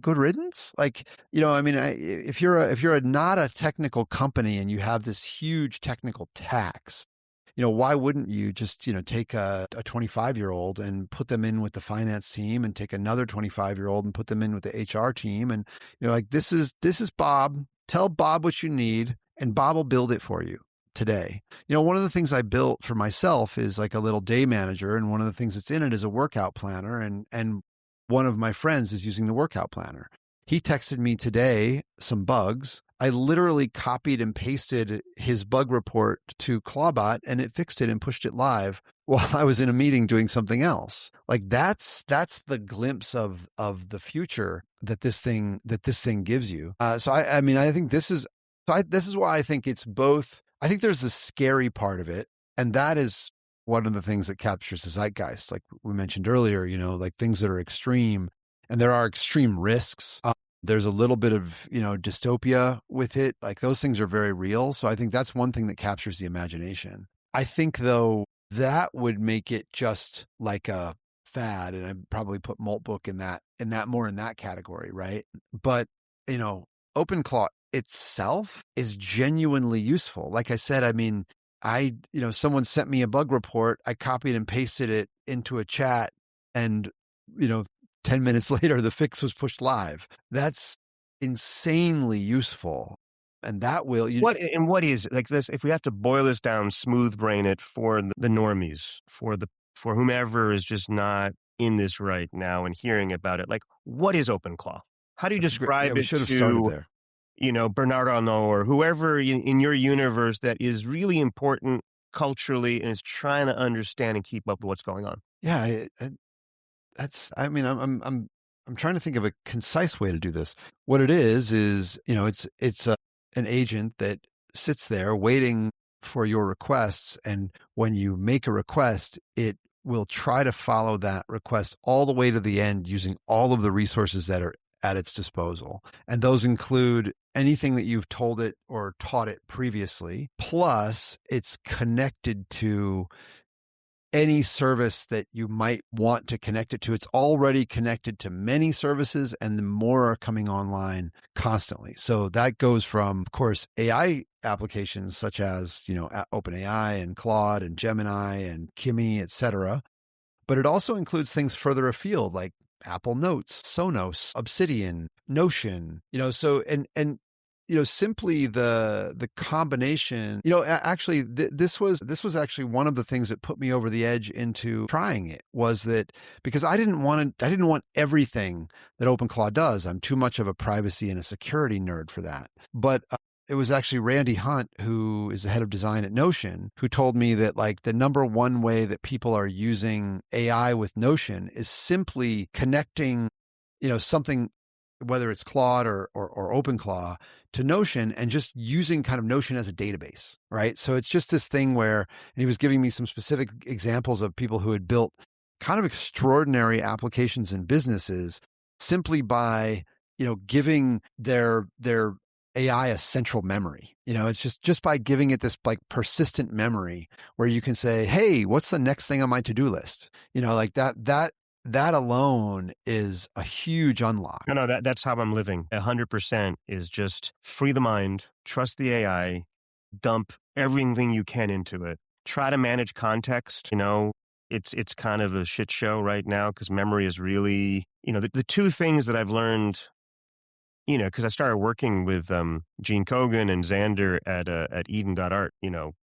good riddance. Like, if you're not a technical company and you have this huge technical tax, why wouldn't you just, take a 25-year-old and put them in with the finance team, and take another 25-year-old and put them in with the HR team? And like, this is Bob. Tell Bob what you need, and Bob will build it for you today. One of the things I built for myself is like a little day manager. And one of the things that's in it is a workout planner. And one of my friends is using the workout planner. He texted me today some bugs. I literally copied and pasted his bug report to Clawbot, and it fixed it and pushed it live while I was in a meeting doing something else. Like that's the glimpse of the future that this thing gives you. So I think this is why I think it's both. I think there's the scary part of it, and that is one of the things that captures the zeitgeist, like we mentioned earlier. Like things that are extreme, and there are extreme risks. There's a little bit of, dystopia with it. Like those things are very real. So I think that's one thing that captures the imagination. I think, though, that would make it just like a fad. And I'd probably put Maltbook in that category, right? But, OpenClaw itself is genuinely useful. Like I said, I mean, someone sent me a bug report. I copied and pasted it into a chat, and, 10 minutes later, the fix was pushed live. That's insanely useful. And that will what is like this? If we have to boil this down, smooth brain it for the normies, for whomever is just not in this right now and hearing about it, like what is OpenClaw? How do you describe we it should have started to there. Bernard Arnault or whoever in your universe that is really important culturally and is trying to understand and keep up with what's going on? Yeah, I'm trying to think of a concise way to do this. What it is it's an agent that sits there waiting for your requests, and when you make a request, it will try to follow that request all the way to the end using all of the resources that are at its disposal. And those include anything that you've told it or taught it previously, plus it's connected to any service that you might want to connect it to. It's already connected to many services, and the more are coming online constantly. So that goes from, of course, AI applications such as, OpenAI and Claude and Gemini and Kimi, et cetera. But it also includes things further afield like Apple Notes, Sonos, Obsidian, Notion, simply the combination, actually this was actually one of the things that put me over the edge into trying it, was that because I didn't want everything that OpenClaw does. I'm too much of a privacy and a security nerd for that. But it was actually Randy Hunt, who is the head of design at Notion, who told me that like the number one way that people are using AI with Notion is simply connecting, something, whether it's Claude or OpenClaw, to Notion, and just using kind of Notion as a database, right? So it's just this thing where, and he was giving me some specific examples of people who had built kind of extraordinary applications and businesses simply by, giving their AI a central memory. It's just by giving it this like persistent memory where you can say, hey, what's the next thing on my to-do list? Like that alone is a huge unlock. No, that's how I'm living. 100% is just free the mind, trust the AI, dump everything you can into it. Try to manage context. It's kind of a shit show right now because memory is really, the two things that I've learned, because I started working with Gene Kogan and Xander at Eden.art,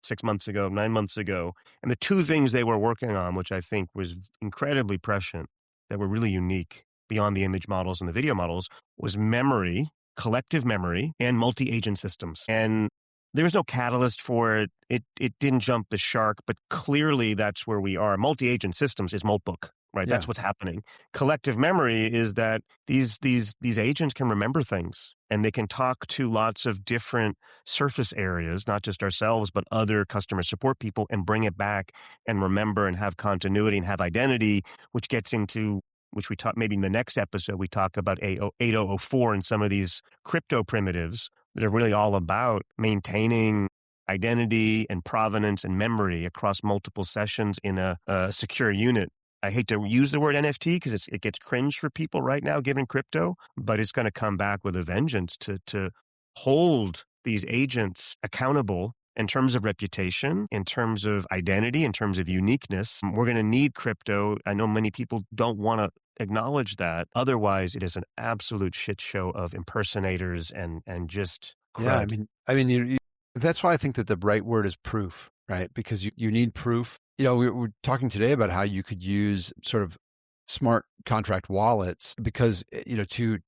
6 months ago, 9 months ago. And the two things they were working on, which I think was incredibly prescient, that were really unique beyond the image models and the video models, was memory, collective memory, and multi-agent systems. And there was no catalyst for it. It didn't jump the shark, but clearly that's where we are. Multi-agent systems is Moltbook, right? Yeah. That's what's happening. Collective memory is that these agents can remember things, and they can talk to lots of different surface areas, not just ourselves, but other customer support people, and bring it back and remember and have continuity and have identity, which gets into, which we talk, maybe in the next episode, we talk about 8004 and some of these crypto primitives that are really all about maintaining identity and provenance and memory across multiple sessions in a secure unit. I hate to use the word NFT because it gets cringe for people right now given crypto, but it's going to come back with a vengeance to hold these agents accountable in terms of reputation, in terms of identity, in terms of uniqueness. We're going to need crypto. I know many people don't want to acknowledge that. Otherwise, it is an absolute shit show of impersonators and just crud. Yeah, I mean, that's why I think that the right word is proof, right? Because you need proof. We were talking today about how you could use sort of smart contract wallets because, to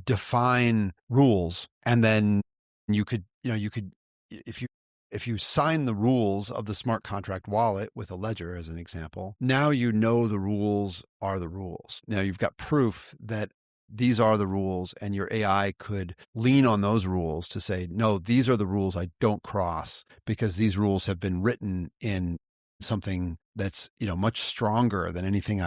define rules, and then you could if you sign the rules of the smart contract wallet with a ledger, as an example, now the rules are the rules. Now you've got proof that these are the rules, and your AI could lean on those rules to say, no, these are the rules I don't cross because these rules have been written in something that's, much stronger than anything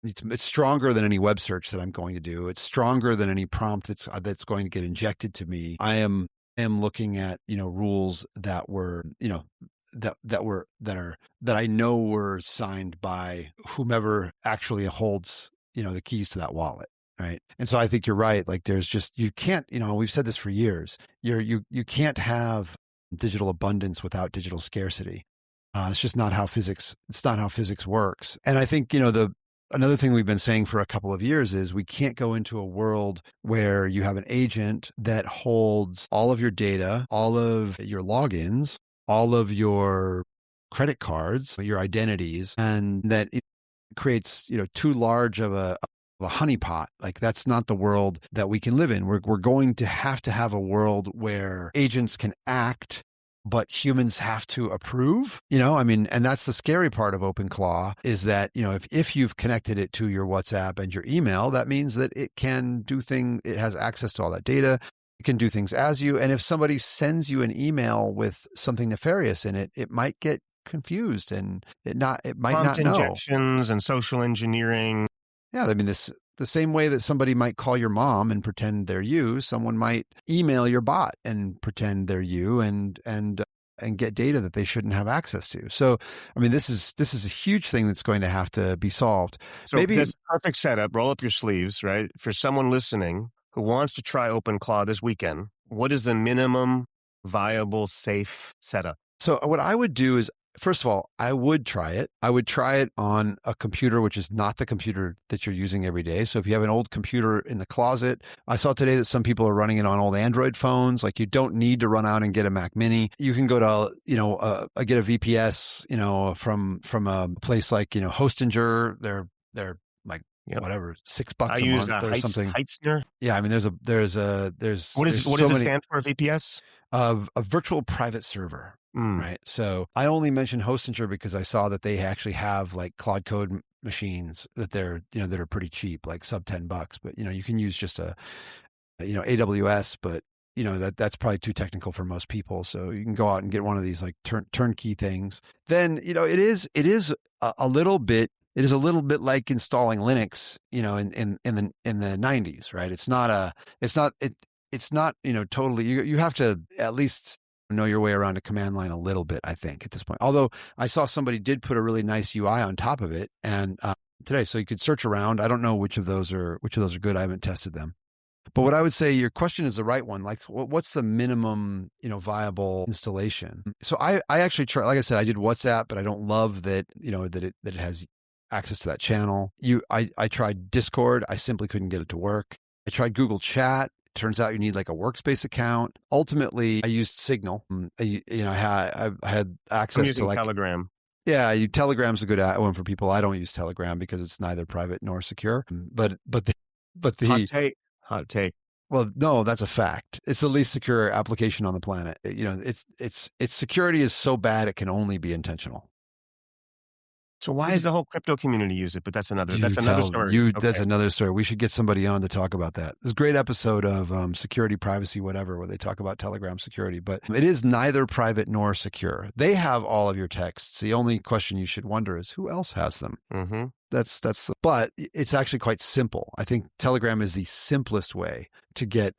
it's stronger than any web search that I'm going to do. It's stronger than any prompt that's going to get injected to me. I am looking at, rules that were, that I know were signed by whomever actually holds, the keys to that wallet. Right. And so I think you're right. Like you can't, we've said this for years. You can't have digital abundance without digital scarcity. It's just not how physics works. And I think, another thing we've been saying for a couple of years is we can't go into a world where you have an agent that holds all of your data, all of your logins, all of your credit cards, your identities, and that it creates, too large of a honeypot. Like, that's not the world that we can live in. We're going to have a world where agents can act, but humans have to approve, and that's the scary part of OpenClaw is that, if you've connected it to your WhatsApp and your email, that means that it can do things, it has access to all that data. It can do things as you. And if somebody sends you an email with something nefarious in it, it might get confused and it might Prompt not know. injections and social engineering. Yeah, I mean, the same way that somebody might call your mom and pretend they're you, someone might email your bot and pretend they're you and get data that they shouldn't have access to. So, I mean, this is a huge thing that's going to have to be solved. So maybe this perfect setup, roll up your sleeves, right? For someone listening who wants to try OpenClaw this weekend, what is the minimum viable, safe setup? So what I would do is, first of all, I would try it. I would try it on a computer, which is not the computer that you're using every day. So if you have an old computer in the closet, I saw today that some people are running it on old Android phones. Like, you don't need to run out and get a Mac Mini. You can go to, get a VPS, from a place like, Hostinger. They're like, whatever, $6 a month or something. Heitzner. Yeah. I mean, there's what does it stand for, VPS? A virtual private server. Right. So I only mentioned Hostinger because I saw that they actually have like Claude Code machines that that are pretty cheap, like sub $10. But, you can use just AWS, but that's probably too technical for most people. So you can go out and get one of these like turnkey things. Then, it is a little bit like installing Linux, in the 90s, right? It's not totally, you have to at least know your way around a command line a little bit, I think, at this point. Although I saw somebody did put a really nice UI on top of it and today, so you could search around. I don't know which of those are good. I haven't tested them. But what I would say, your question is the right one. Like, what's the minimum, viable installation? So I actually try, like I said, I did WhatsApp, but I don't love that, that it has access to that channel. I tried Discord. I simply couldn't get it to work. I tried Google Chat. Turns out you need like a workspace account. Ultimately, I used Signal. I had access to like Telegram. Yeah, Telegram's a good one for people. I don't use Telegram because it's neither private nor secure. But the hot take. Well, no, that's a fact. It's the least secure application on the planet. Its security is so bad it can only be intentional. So why does the whole crypto community use it? But that's another story. That's another story. We should get somebody on to talk about that. There's a great episode of Security, Privacy, whatever, where they talk about Telegram security. But it is neither private nor secure. They have all of your texts. The only question you should wonder is who else has them. Mm-hmm. But it's actually quite simple. I think Telegram is the simplest way to get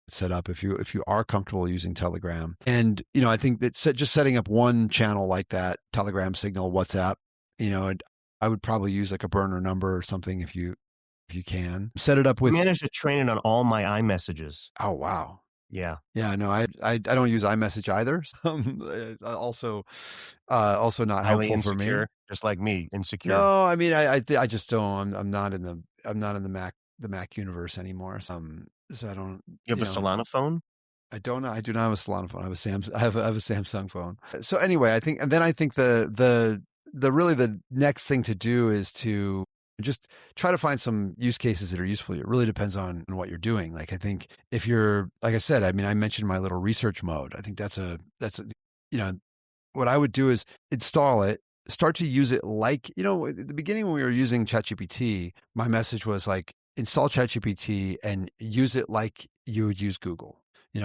set up if you are comfortable using Telegram. And I think that just setting up one channel like that, Telegram, Signal, WhatsApp. I would probably use like a burner number or something if you can set it up with. I managed to train it on all my iMessages. Oh wow! Yeah. No, I don't use iMessage either. Also not Highly helpful for insecure, me. Just like me, insecure. No, I mean I just don't. I'm not in the Mac universe anymore. So I don't. You have a Solana phone? I don't know. I do not have a Solana phone. I have a Samsung phone. So anyway, I think the next thing to do is to just try to find some use cases that are useful. It really depends on what you're doing. Like, I think if you're, like I said, I mean, I mentioned my little research mode. I think that's what I would do is install it, start to use it like, at the beginning when we were using ChatGPT, my message was like, install ChatGPT and use it like you would use Google,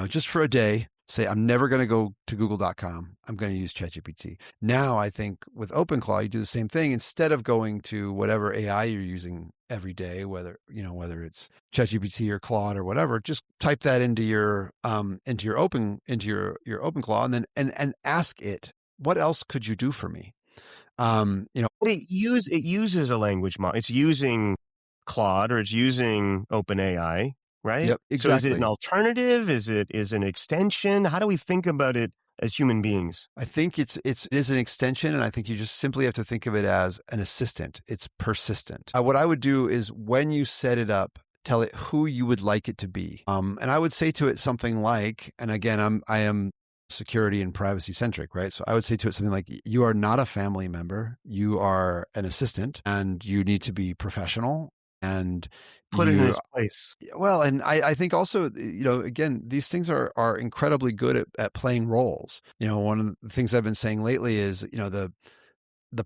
just for a day. Say, I'm never going to go to google.com. I'm going to use ChatGPT. Now, I think with OpenClaw, you do the same thing. Instead of going to whatever AI you're using every day, whether it's ChatGPT or Claude or whatever, just type that into your OpenClaw and then and ask it, what else could you do for me? It uses a language model. It's using Claude or it's using OpenAI. Right? Yep, exactly. So is it an alternative? Is it an extension? How do we think about it as human beings? I think it is an extension, and I think you just simply have to think of it as an assistant. It's persistent. What I would do is when you set it up, tell it who you would like it to be. And I would say to it something like, and again, I am security and privacy centric, right? So I would say to it something like, you are not a family member. You are an assistant, and you need to be professional. And Put it in its place. Well, and I think also, again, these things are incredibly good at playing roles. One of the things I've been saying lately is, the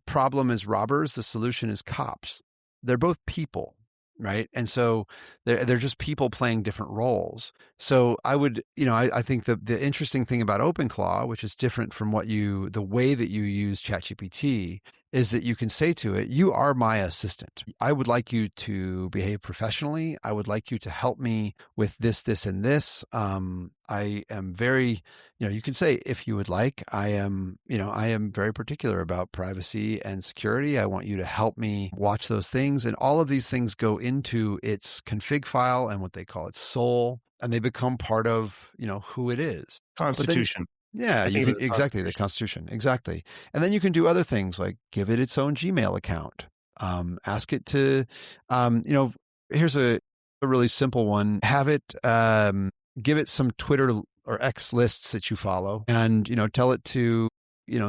problem is robbers, the solution is cops. They're both people, right? And so they're just people playing different roles. So I would, I think the interesting thing about OpenClaw, which is different from the way that you use ChatGPT, is that you can say to it, you are my assistant. I would like you to behave professionally. I would like you to help me with this, this, and this. I am very, you can say, if you would like, I am very particular about privacy and security. I want you to help me watch those things. And all of these things go into its config file and what they call its soul, and they become part of, who it is. Constitution. Yeah, exactly, the Constitution. Exactly. And then you can do other things like give it its own Gmail account. Ask it to, here's a really simple one. Have it, give it some Twitter or X lists that you follow, and, tell it to,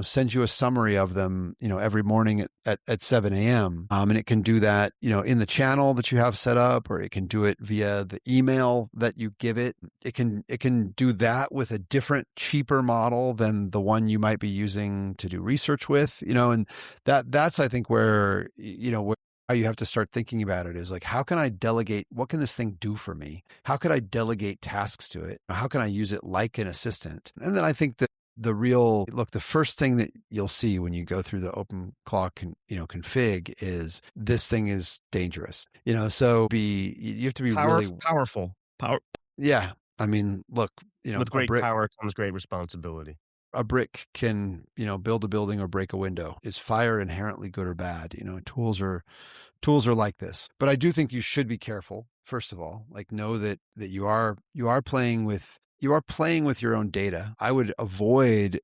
send you a summary of them, every morning at 7 a.m. And it can do that, in the channel that you have set up, or it can do it via the email that you give it. It can do that with a different, cheaper model than the one you might be using to do research with, and that's, I think, where, how you have to start thinking about it is like, how can I delegate? What can this thing do for me? How could I delegate tasks to it? How can I use it like an assistant? And then I think that the first thing that you'll see when you go through the OpenClaw config is this thing is dangerous. So you have to be really powerful. Yeah. I mean, look, with great power comes great responsibility. A brick can, build a building or break a window. Is fire inherently good or bad? Tools are like this. But I do think you should be careful. First of all, like, know that you are playing with your own data. I would avoid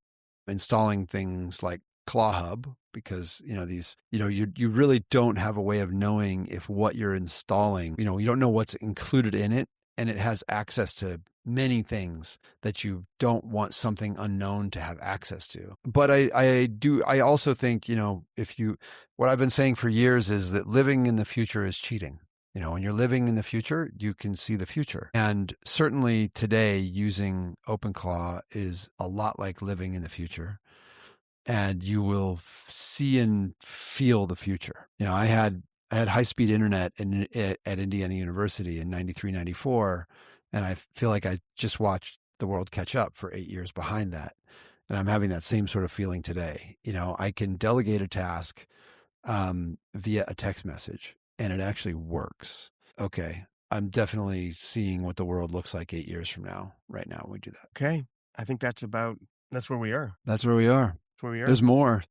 installing things like ClawHub because, you really don't have a way of knowing if what you're installing, you don't know what's included in it, and it has access to many things that you don't want something unknown to have access to. But I also think, what I've been saying for years is that living in the future is cheating. When you're living in the future, you can see the future. And certainly today, using OpenClaw is a lot like living in the future. And you will see and feel the future. I had high-speed internet at Indiana University in 93, 94, and I feel like I just watched the world catch up for 8 years behind that. And I'm having that same sort of feeling today. I can delegate a task via a text message, and it actually works. Okay. I'm definitely seeing what the world looks like 8 years from now, right now when we do that. Okay. I think that's where we are. That's where we are. That's where we are. There's more.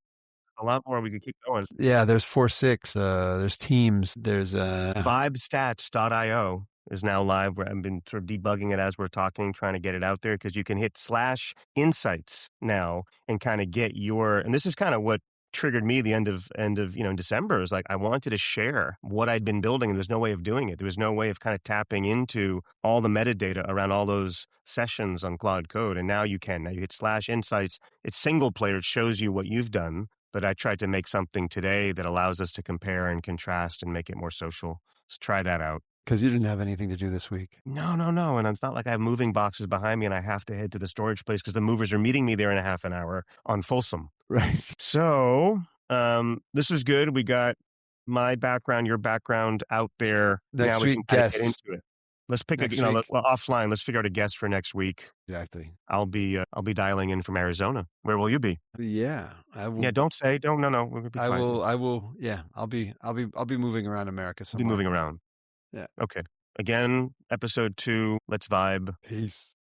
A lot more. We could keep going. Yeah, there's 4.6. There's Teams. There's vibestats.io is now live. I've been sort of debugging it as we're talking, trying to get it out there, because you can hit /insights now and kind of get and this is kind of what triggered me the end of in December. Is like I wanted to share what I'd been building, and there's no way of doing it. There was no way of kind of tapping into all the metadata around all those sessions on Cloud Code, and now you can. Now you hit /insights. It's single player. It shows you what you've done, but I tried to make something today that allows us to compare and contrast and make it more social. So try that out. Because you didn't have anything to do this week. No. And it's not like I have moving boxes behind me and I have to head to the storage place because the movers are meeting me there in a half an hour on Folsom. Right. So this was good. We got my background, your background out there. Next now we week, can guests. Get into it. Let's pick offline. Let's figure out a guest for next week. Exactly. I'll be dialing in from Arizona. Where will you be? Yeah, I will. Yeah, don't. No. We're gonna be I will. Yeah, I'll be moving around America somewhere. Be moving around. Yeah. Okay. Again, episode 2. Let's vibe. Peace.